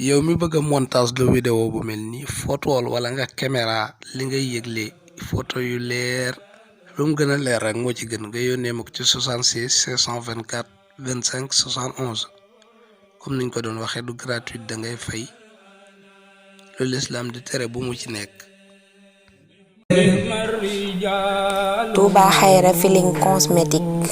yow mi bëgg montage de vidéo bu melni photo wala nga caméra li ngay yëglé photo yu leer lu mu gëna leer rek mo ci gën nga yónnee ma ko ci 76 524 25 71 comme niñ ko doon waxé du gratuit da ngay fay lu l'islam di tere bu mu ci nekk. Touba Khayra Feeling Cosmétique.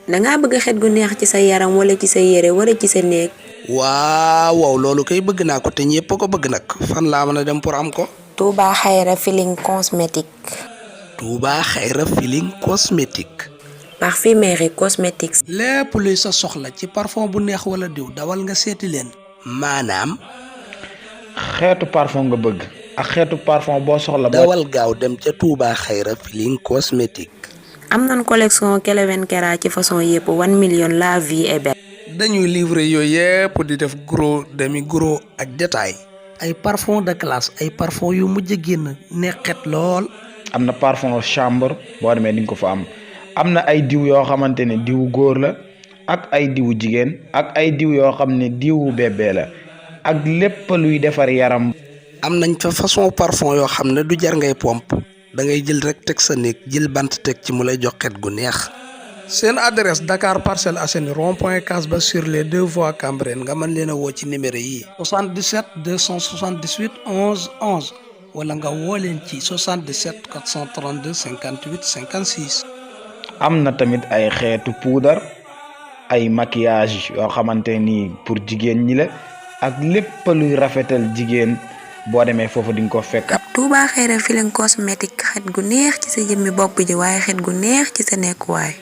da nga bëgg xet gu neex ci sa yaram wala ci sa yére wala ci sa néeg. waaw loolu kay bëgg naa ko te ñepp ko bëgg nak fan laa mën a dem pour am ko. Touba Khayra Feeling Cosmétique. Touba Khayra Feeling Cosmétique. Parfumerie cosmétique. lépp luy sa soxla ci parfum bu neex wala diw dawal nga seeti leen. maanaam. xeetu parfum nga bëgg ak xeetu parfum boo soxla. dawal gaaw dem ca Touba Khayra Feeling Cosmétique. am nañ collection Keleven Kera ci façon yépp 1 million la vie est belle. dañuy livrer yooyu yépp di def gros demi gros ak détail. ay parfum de classe ay parfum yu mujj génn neexet lool. am na parfum chambre boo demee di nga ko fa am na ay diw yoo xamante ne diwu góor la ak ay diwu jigéen ak ay diw yoo xam ne diwu bébé la ak lépp luy defar yaram. am nañ fa façon parfum yoo xam ne du jar ngay pompe da ngay jël rek teg sa néeg jël bant teg ci mu lay jox xet gu neex. seen adresse Dakar Parcelles Assainies rond-point Casba sur les 2 voies Cambérène nga mën leen a woo ci numéro yi 77 278 11 11 wala nga woo leen ci 77 432 58 56. am na tamit ay xeetu poudre ay maquillage yoo xamante ni pour jigéen ñi la ak lépp luy rafetal jigéen boo demee foofu di nga ko fekk. Touba Khayra Feeling Cosmétique xet gu neex ci sa jëmmi bopp ji waaye xet gu neex ci sa nekkuwaay.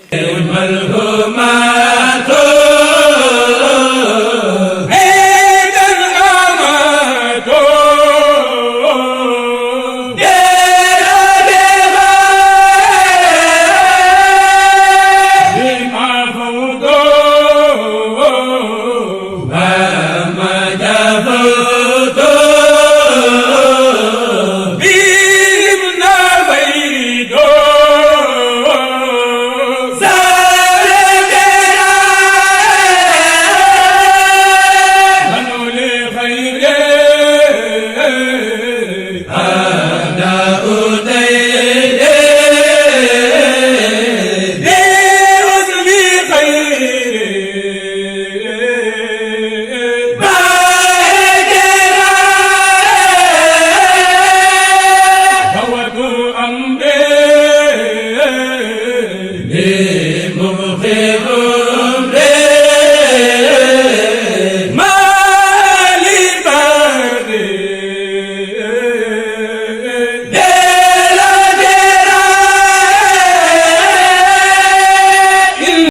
Mubkhir